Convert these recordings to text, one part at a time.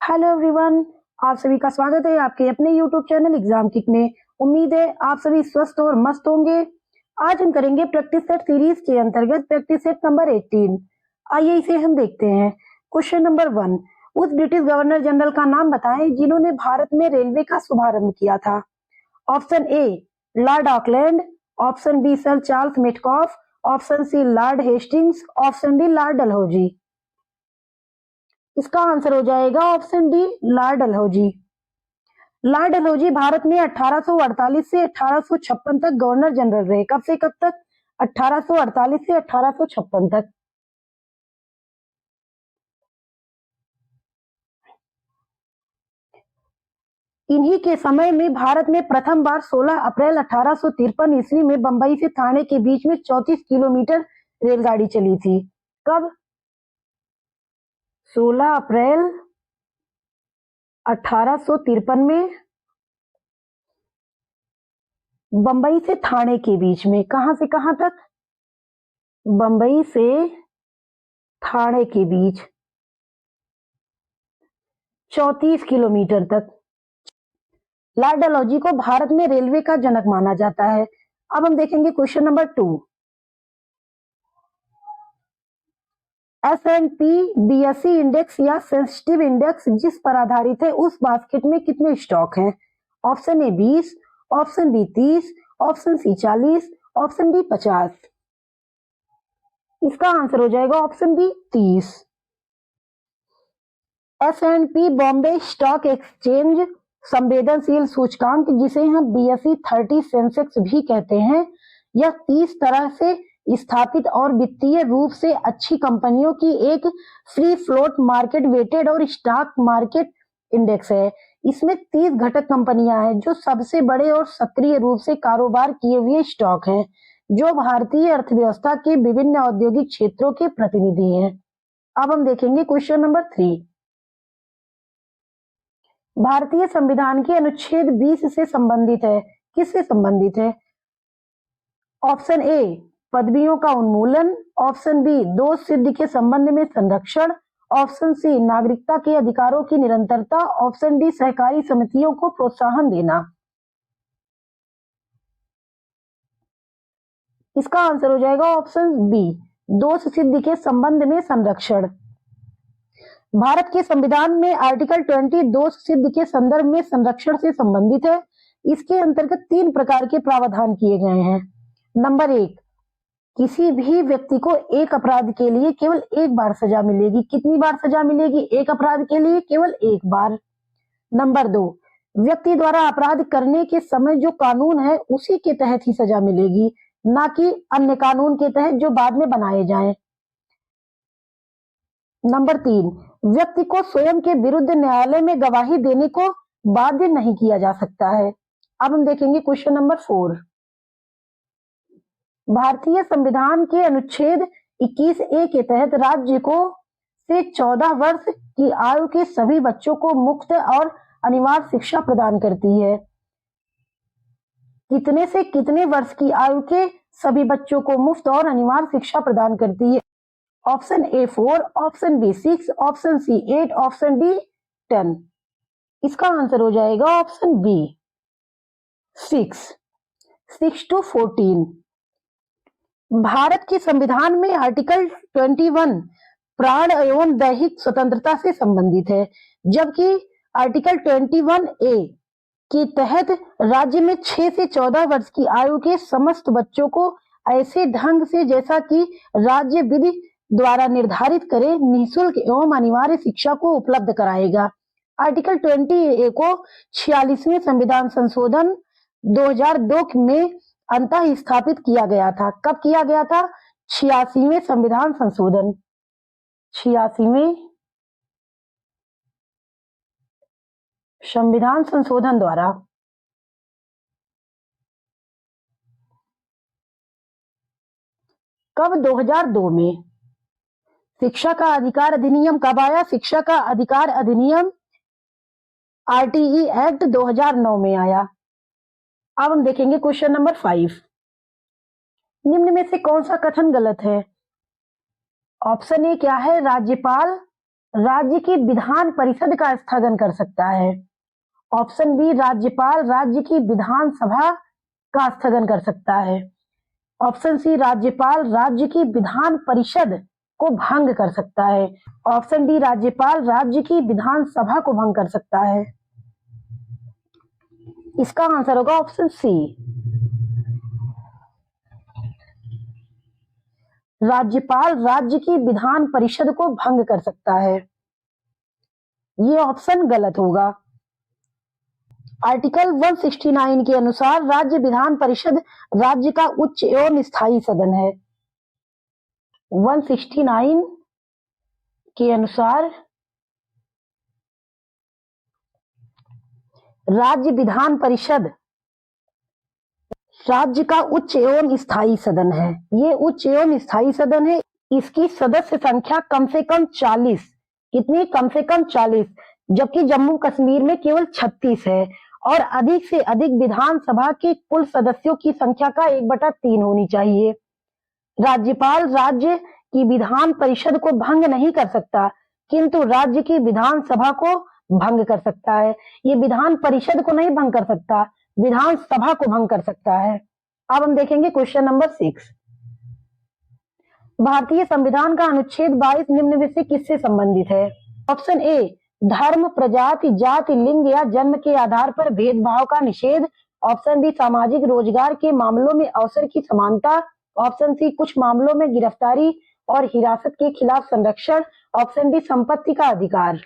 Hello everyone, आप सभी का स्वागत है आपके अपने यूट्यूब चैनल एग्जाम किक में। उम्मीद है आप सभी स्वस्थ और मस्त होंगे। आज हम करेंगे प्रैक्टिस सेट सीरीज के अंतर्गत प्रैक्टिस सेट नंबर 18। आइए इसे हम देखते हैं। क्वेश्चन नंबर 1, उस ब्रिटिश गवर्नर जनरल का नाम बताएं जिन्होंने भारत में रेलवे का शुभारंभ किया था। Option A Lord Auckland, option B sir Charles Metcalfe, option C Lord Hastings, option D Lord Dalhousie. इसका आंसर हो जाएगा option D Lord Dalhousie. Lord Dalhousie Bharat में 1848 से 1856 तक गवर्नर जनरल रहे। कब से कब तक? 1848 से 1856 तक। इन्हीं के समय में भारत में प्रथम बार 16 अप्रैल 1853 ईस्वी में बंबई से ठाणे के बीच में 34 किलोमीटर रेलगाड़ी चली थी। कब? 16 अप्रैल 1853 में बंबई से ठाणे के बीच में। कहां से कहां तक? बंबई से ठाणे के बीच 34 किलोमीटर तक। लॉर्ड डलहौजी को भारत में रेलवे का जनक माना जाता है। अब हम देखेंगे question number 2। S&P BSE index या सेंसिटिव इंडेक्स जिस पर आधारित है उस बास्केट में कितने स्टॉक हैं? Option A 20, option B 30, option C 40, option D 50। इसका आंसर हो जाएगा option B 30। S&P Bombay stock exchange संवेदनशील सूचकांक जिसे हम BSE 30 सेंसेक्स भी कहते हैं, यह 30 तरह से स्थापित और वित्तीय रूप से अच्छी कंपनियों की एक फ्री फ्लोट मार्केट वेटेड और स्टॉक मार्केट इंडेक्स है। इसमें 30 घटक कंपनियां हैं जो सबसे बड़े और सक्रिय रूप से कारोबार किए हुए स्टॉक हैं, जो भारतीय अर्थव्यवस्था के विभिन्न औद्योगिक क्षेत्रों के प्रतिनिधि हैं। अब हम देखेंगे क्वेश्चन नंबर 3। भारतीय संविधान के अनुच्छेद 20 से संबंधित है। किससे संबंधित है? ऑप्शन ए पदवियों का उन्मूलन, ऑप्शन बी दोष सिद्धि के संबंध में संरक्षण, ऑप्शन सी नागरिकता के अधिकारों की निरंतरता, ऑप्शन डी सहकारी समितियों को प्रोत्साहन देना। इसका आंसर हो जाएगा ऑप्शन बी दोष सिद्धि के संबंध में संरक्षण। भारत के संविधान में आर्टिकल 20 दोष सिद्धि के संदर्भ में संरक्षण से संबंधित है। इसके अंतर्गत 3 प्रकार के प्रावधान किए गए हैं। नंबर 1, किसी भी व्यक्ति को एक अपराध के लिए केवल एक बार सजा मिलेगी। कितनी बार सजा मिलेगी? एक अपराध के लिए केवल एक बार। नंबर 2, व्यक्ति द्वारा अपराध करने के समय जो कानून है उसी के तहत ही सजा मिलेगी, ना कि अन्य कानून के तहत जो बाद में बनाए जाएं। नंबर 3, व्यक्ति को स्वयं के विरुद्ध न्यायालय में गवाही देने को बाध्य नहीं किया जा सकता है। अब हम देखेंगे क्वेश्चन नंबर 4। भारतीय संविधान के अनुच्छेद 21A के तहत राज्य को से 14 वर्ष की आयु के सभी बच्चों को मुफ्त और अनिवार्य शिक्षा प्रदान करती है। कितने से कितने वर्ष की आयु के सभी बच्चों को मुफ्त और अनिवार्य शिक्षा प्रदान करती है? Option A 4, option B 6, option C 8, option D 10। इसका आंसर हो जाएगा ऑप्शन बी 6 to 14। भारत के संविधान में आर्टिकल 21 प्राण एवं दैहिक स्वतंत्रता से संबंधित है, जबकि आर्टिकल 21A के तहत राज्य में 6 से 14 वर्ष की आयु के समस्त बच्चों को ऐसे ढंग से जैसा कि राज्य विधि द्वारा निर्धारित करे निःशुल्क एवं अनिवार्य शिक्षा को उपलब्ध कराएगा। आर्टिकल 20A को 46वें संविधान संशोधन 2002 में अंतः स्थापित किया गया था। कब किया गया था? 86वें संविधान संशोधन 86वें संविधान संशोधन द्वारा। कब? 2002 में। शिक्षा का अधिकार अधिनियम कब आया? शिक्षा का अधिकार अधिनियम RTE एक्ट 2009 में आया। अब हम देखेंगे क्वेश्चन नंबर 5। निम्न में से कौन सा कथन गलत है? ऑप्शन ए क्या है? राज्यपाल राज्य की विधान परिषद का स्थगन कर सकता है। ऑप्शन बी, राज्यपाल राज्य की विधानसभा का स्थगन कर सकता है। ऑप्शन सी, राज्यपाल राज्य की विधान परिषद को भंग कर सकता है। ऑप्शन डी, राज्यपाल राज्य की विधानसभा को भंग कर सकता है। इसका आंसर होगा ऑप्शन सी, राज्यपाल राज्य की विधान परिषद को भंग कर सकता है। ये ऑप्शन गलत होगा। आर्टिकल 169 के अनुसार राज्य विधान परिषद राज्य का उच्च एवं स्थायी सदन है। 169 के अनुसार राज्य विधान परिषद राज्य का उच्च एवं स्थायी सदन है। ये उच्च एवं स्थायी सदन है। इसकी सदस्य संख्या कम से कम 40, कितनी? कम से कम 40, जबकि जम्मू कश्मीर में केवल 36 है। और अधिक से अधिक विधानसभा के कुल सदस्यों की संख्या का 1/3 होनी चाहिए। राज्यपाल राज्य की विधान परिषद को भंग नहीं कर सकता, किंतु राज्य की विधानसभा को भंग कर सकता है। ये विधान परिषद को नहीं भंग कर सकता, विधानसभा को भंग कर सकता है। अब हम देखेंगे क्वेश्चन नंबर 6। भारतीय संविधान का अनुच्छेद 22 निम्न में से किससे संबंधित है? ऑप्शन ए, धर्म, प्रजाति, जाति, लिंग या जन्म के आधार पर भेदभाव का निषेध। ऑप्शन बी, सामाजिक रोजगार के मामलों में अवसर की समानता। ऑप्शन सी, कुछ मामलों में गिरफ्तारी और हिरासत के खिलाफ संरक्षण। ऑप्शन डी, संपत्ति का अधिकार।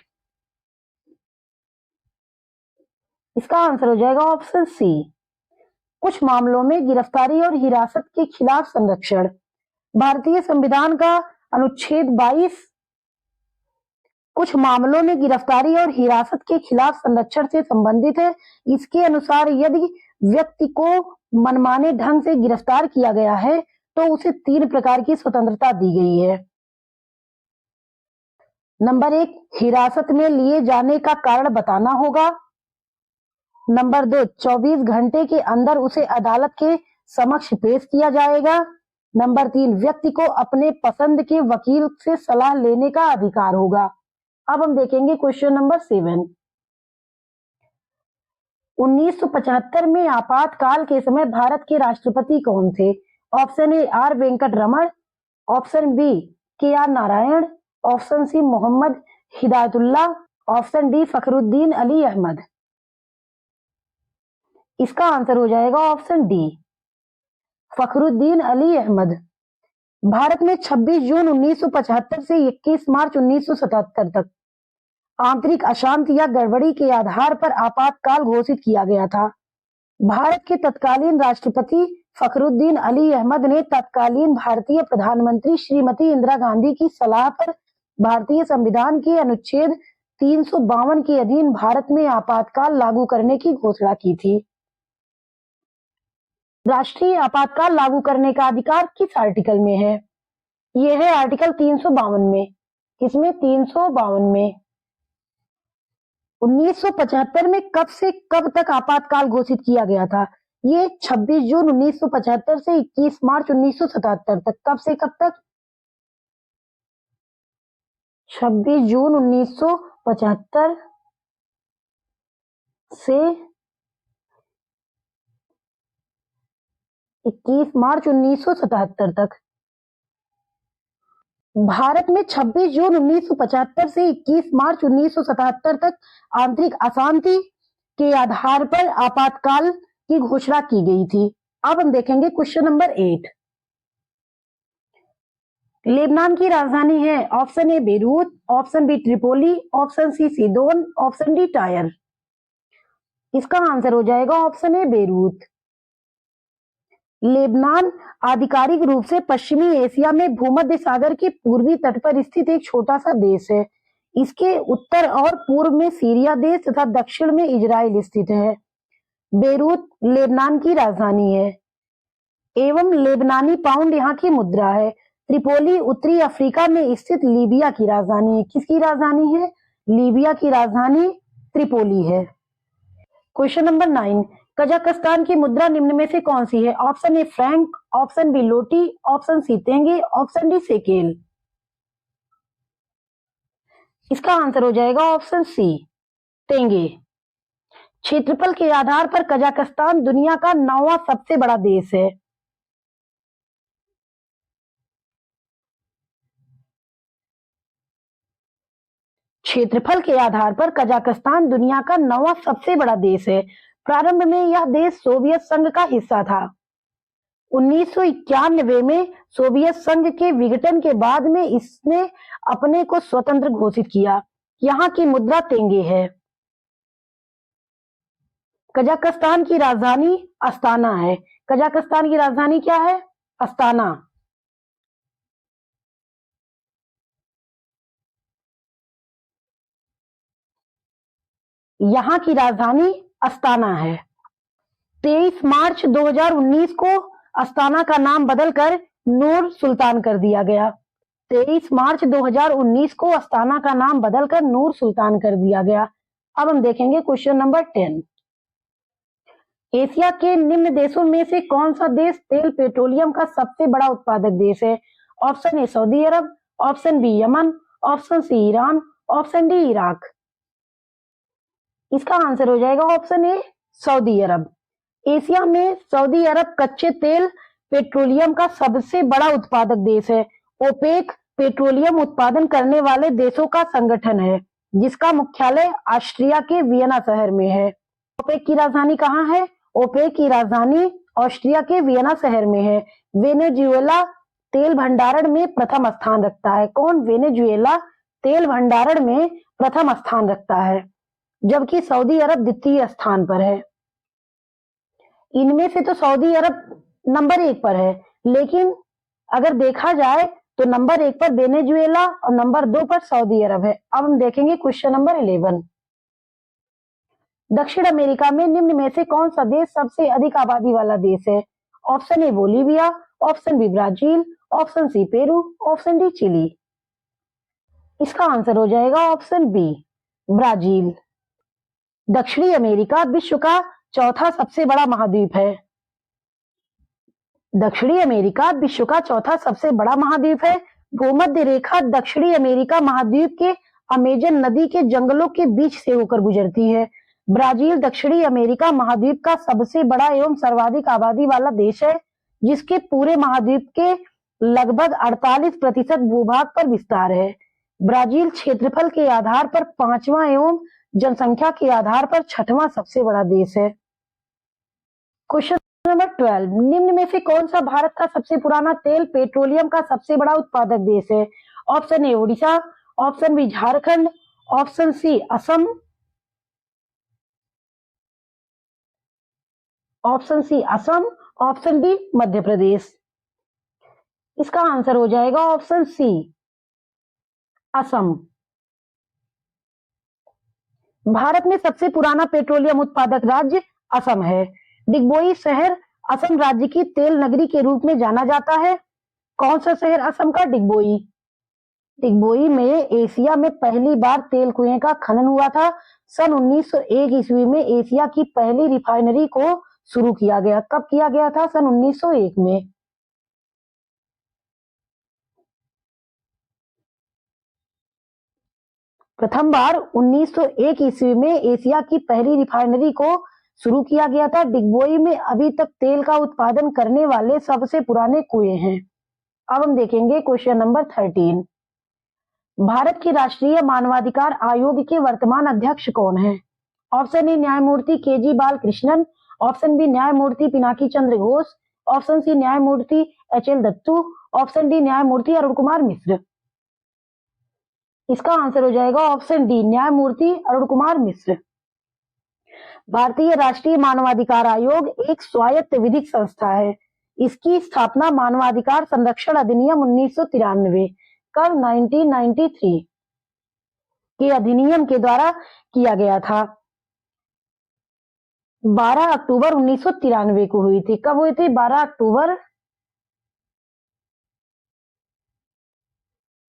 इसका आंसर हो जाएगा ऑप्शन सी, कुछ मामलों में गिरफ्तारी और हिरासत के खिलाफ संरक्षण। भारतीय संविधान का अनुच्छेद 22 कुछ मामलों में गिरफ्तारी और हिरासत के खिलाफ संरक्षण से संबंधित है। इसके अनुसार यदि व्यक्ति को मनमाने ढंग से गिरफ्तार किया गया है तो उसे 3 प्रकार की स्वतंत्रता दी गई है। नंबर 1, हिरासत में लिए जाने का कारण बताना होगा। नंबर 2, 24 घंटे के अंदर उसे अदालत के समक्ष पेश किया जाएगा। नंबर 3, व्यक्ति को अपने पसंद के वकील से सलाह लेने का अधिकार होगा। अब हम देखेंगे क्वेश्चन नंबर 7। 1975 में आपातकाल के समय भारत के राष्ट्रपति कौन थे? Option A, R Venkataraman. Option B, K R Narayan. Option C, Mohammad Hidayatullah. Option D, Fakhruddin Ali Ahmed. इसका आंसर हो जाएगा ऑप्शन डी, फखरुद्दीन अली अहमद। भारत में 26 जून 1975 से 21 मार्च 1977 तक आंतरिक अशांति या गड़बड़ी के आधार पर आपातकाल घोषित किया गया था। भारत के तत्कालीन राष्ट्रपति फखरुद्दीन अली अहमद ने तत्कालीन भारतीय प्रधानमंत्री श्रीमती इंदिरा गांधी की सलाह पर भारतीय संविधान के अनुच्छेद 352 के अधीन भारत में आपातकाल लागू करने की घोषणा की थी। राष्ट्रीय आपातकाल लागू करने का अधिकार किस आर्टिकल में है? यह है आर्टिकल 352 में। किसमें? 352 में। 1975 में कब से कब तक आपातकाल घोषित किया गया था? ये 26 जून 1975 से 21 मार्च 1977 तक। कब से कब तक? 26 जून 1975 से 21 मार्च 1977 तक। भारत में 26 जून 1975 से 21 मार्च 1977 तक आंतरिक अशांति के आधार पर आपातकाल की घोषणा की गई थी। अब हम देखेंगे क्वेश्चन नंबर 8। लेबनान की राजधानी है। Option A, Beirut. Option B, Tripoli. Option C, Sidon. Option D, Tyre. इसका आंसर हो जाएगा ऑप्शन ए, बेरूत। लेबनान आधिकारिक रूप से पश्चिमी एशिया में भूमध्य सागर के पूर्वी तट पर स्थित एक छोटा सा देश है। इसके उत्तर और पूर्व में सीरिया देश तथा दक्षिण में इजराइल स्थित है। बेरूत लेबनान की राजधानी है एवं लेबनानी पाउंड यहाँ की मुद्रा है। त्रिपोली उत्तरी अफ्रीका में स्थित लीबिया की राजधानी है। किसकी राजधानी है? लीबिया की राजधानी त्रिपोली है। Question number 9। कजाकिस्तान की मुद्रा निम्न में से कौन सी है? Option A, franc. Option B, loti. Option C, tenge. Option D, shekel. इसका आंसर हो जाएगा ऑप्शन सी, तेंगे। क्षेत्रफल के आधार पर कजाकिस्तान दुनिया का 9वां सबसे बड़ा देश है। क्षेत्रफल के आधार पर कजाकिस्तान दुनिया का 9वां सबसे बड़ा देश है। प्रारंभ में यह देश सोवियत संघ का हिस्सा था। 1991 में सोवियत संघ के विघटन के बाद में इसने अपने को स्वतंत्र घोषित किया। यहाँ की मुद्रा तेंगे है। कजाकिस्तान की राजधानी अस्ताना है। कजाकिस्तान की राजधानी क्या है? अस्ताना। यहाँ की राजधानी अस्ताना है। 23 मार्च 2019 को अस्ताना का नाम बदलकर नूर सुल्तान कर दिया गया। 23 मार्च 2019 को अस्ताना का नाम बदलकर नूर सुल्तान कर दिया गया। अब हम देखेंगे क्वेश्चन नंबर 10। एशिया के निम्न देशों में से कौन सा देश तेल पेट्रोलियम का सबसे बड़ा उत्पादक देश है? Option A Saudi Arab, option B Yemen, option C Iran, option D Iraq. इसका आंसर हो जाएगा option A Saudi Arab. Asia में सऊदी अरब कच्चे तेल पेट्रोलियम का सबसे बड़ा उत्पादक देश है। ओपेक पेट्रोलियम उत्पादन करने वाले देशों का संगठन है जिसका मुख्यालय ऑस्ट्रिया के वियना शहर में है। ओपेक की राजधानी कहाँ है? ओपेक की राजधानी ऑस्ट्रिया के वियना शहर में है। वेनेजुएला तेल भंडारण में प्रथम स्थान रखता है। कौन? वेनेजुएला तेल भंडारण में प्रथम स्थान रखता है, जबकि सऊदी अरब द्वितीय स्थान पर है। इनमें से तो सऊदी अरब नंबर 1 पर है, लेकिन अगर देखा जाए तो नंबर 1 पर वेनेजुएला और नंबर 2 पर सऊदी अरब है। अब हम देखेंगे क्वेश्चन नंबर 11। दक्षिण अमेरिका में निम्न में से कौन सा देश सबसे अधिक आबादी वाला देश है? Option A Bolivia, option B Brazil, option C Peru, option D Chile. इसका आंसर हो जाएगा ऑप्शन बी ब्राजील। दक्षिणी अमेरिका विश्व का चौथा सबसे बड़ा महाद्वीप है। दक्षिणी अमेरिका विश्व का चौथा सबसे बड़ा महाद्वीप है। भूमध्य रेखा दक्षिणी अमेरिका महाद्वीप के अमेजन नदी के जंगलों के बीच से होकर गुजरती है। ब्राजील दक्षिणी अमेरिका महाद्वीप का सबसे बड़ा एवं सर्वाधिक आबादी वाला देश है, जिसके पूरे महाद्वीप के लगभग 48% भूभाग पर विस्तार है। ब्राजील क्षेत्रफल के आधार पर 5वां एवं जनसंख्या के आधार पर 6वां सबसे बड़ा देश है। Question number 12। निम्न में से कौन सा भारत का सबसे पुराना तेल पेट्रोलियम का सबसे बड़ा उत्पादक देश है? Option A Orissa, option B Jharkhand, option C Assam, option D Madhya Pradesh. इसका आंसर हो जाएगा ऑप्शन सी असम। भारत में सबसे पुराना पेट्रोलियम उत्पादक राज्य असम है। डिगबोई शहर असम राज्य की तेल नगरी के रूप में जाना जाता है। कौन सा शहर असम का? डिगबोई। डिगबोई में एशिया में पहली बार तेल कुएं का खनन हुआ था। सन 1901 ईस्वी में एशिया की पहली रिफाइनरी को शुरू किया गया। कब किया गया था? सन 1901 में। प्रथम बार 1901 ईस्वी में एशिया की पहली रिफाइनरी को शुरू किया गया था। डिगबोई में अभी तक तेल का उत्पादन करने वाले सबसे पुराने कुएं हैं। अब हम देखेंगे क्वेश्चन नंबर 13। भारत के राष्ट्रीय मानवाधिकार आयोग के वर्तमान अध्यक्ष कौन है? ऑप्शन ए न्यायमूर्ति के.जी. बालकृष्णन, ऑप्शन बी न्यायमूर्ति पिनाकी चंद्र घोष, ऑप्शन सी न्यायमूर्ति एच.एल. दत्तू, ऑप्शन डी न्यायमूर्ति अरुण कुमार मिश्र। इसका आंसर हो जाएगा ऑप्शन डी न्यायमूर्ति अरुण कुमार मिश्र। भारतीय राष्ट्रीय मानवाधिकार आयोग एक स्वायत्त विधिक संस्था है। इसकी स्थापना मानवाधिकार संरक्षण अधिनियम 1993 कब? 1993 के अधिनियम के द्वारा किया गया था। 12 अक्टूबर 1993 को हुई थी। कब हुई थी? 12 अक्टूबर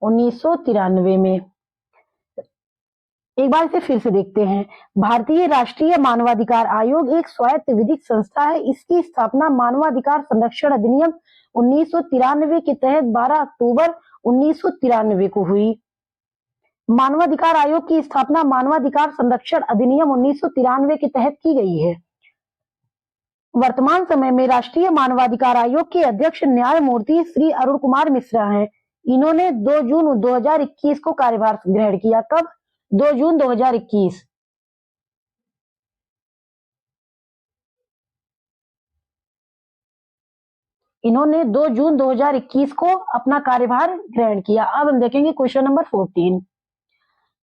1993 में। एक बार इसे फिर से देखते हैं। भारतीय राष्ट्रीय मानवाधिकार आयोग एक स्वायत्त विधिक संस्था है। इसकी स्थापना मानवाधिकार संरक्षण अधिनियम 1993 के तहत 12 अक्टूबर 1993 को हुई। मानवाधिकार आयोग की स्थापना मानवाधिकार संरक्षण अधिनियम 1993 के तहत की गई है। वर्तमान समय में राष्ट्रीय मानवाधिकार आयोग के अध्यक्ष न्यायमूर्ति श्री अरुण कुमार मिश्रा हैं। इन्होंने 2 जून 2021 को कार्यभार ग्रहण किया। कब? 2 जून 2021। इन्होंने 2 जून 2021 को अपना कार्यभार ग्रहण किया। अब हम देखेंगे क्वेश्चन नंबर 14।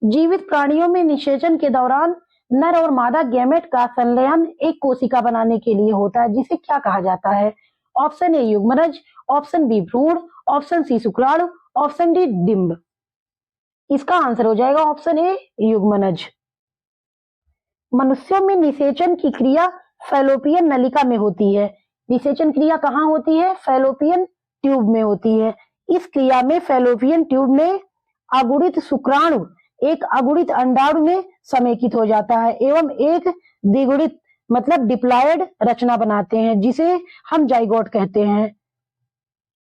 जीवित प्राणियों में निषेचन के दौरान नर और मादा गैमेट का संलयन एक कोशिका बनाने के लिए होता है, जिसे क्या कहा जाता है? ऑप्शन ए युग्मनज, ऑप्शन बी भ्रूण, ऑप्शन सी शुक्राणु, ऑप्शन डी डिंब। इसका आंसर हो जाएगा ऑप्शन ए युग्मनज। मनुष्यों में निषेचन की क्रिया फैलोपियन नलिका में होती है। निषेचन क्रिया कहाँ होती है? फैलोपियन ट्यूब में होती है। इस क्रिया में फैलोपियन ट्यूब में अगुणित शुक्राणु एक अगुणित अंडाणु में समेकित हो जाता है एवं एक द्विगुणित मतलब डिप्लॉयड रचना बनाते हैं, जिसे हम जाइगोट कहते हैं।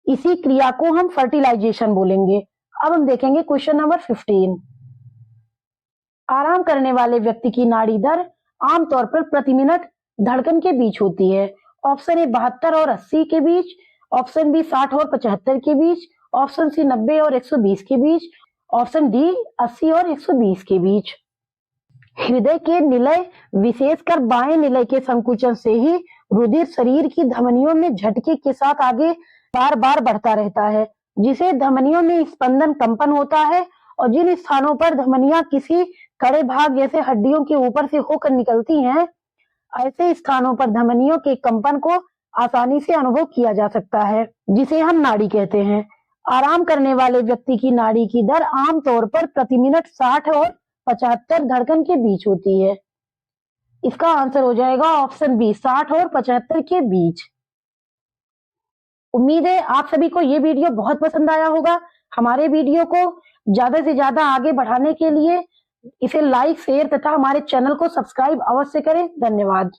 इसी क्रिया को हम फर्टिलाइजेशन बोलेंगे। अब हम देखेंगे क्वेश्चन नंबर 15। आराम करने वाले व्यक्ति की नाड़ी दर आमतौर पर प्रति मिनट धड़कन के बीच होती है। ऑप्शन ए 72 और 80 के बीच, ऑप्शन बी 60 और 75 के बीच, ऑप्शन सी 90 और 120 के बीच, ऑप्शन डी 80 और 120 के बीच। हृदय के निलय विशेषकर बाएं निलय के संकुचन से ही रुधिर शरीर की धमनियों में झटके के साथ आगे बार बार बढ़ता रहता है, जिसे धमनियों में स्पंदन कंपन होता है। और जिन स्थानों पर धमनियां किसी कड़े भाग जैसे हड्डियों के ऊपर से होकर निकलती हैं, ऐसे स्थानों पर धमनियों के कंपन को आसानी से अनुभव किया जा सकता है, जिसे हम नाड़ी कहते हैं। आराम करने वाले व्यक्ति की नाड़ी की दर आमतौर पर प्रति मिनट 60 और 75 धड़कन के बीच होती है। इसका आंसर हो जाएगा ऑप्शन बी 60 और 75 के बीच। उम्मीद है आप सभी को ये वीडियो बहुत पसंद आया होगा। हमारे वीडियो को ज्यादा से ज्यादा आगे बढ़ाने के लिए इसे लाइक, शेयर तथा हमारे चैनल को सब्सक्राइब अवश्य करें। धन्यवाद।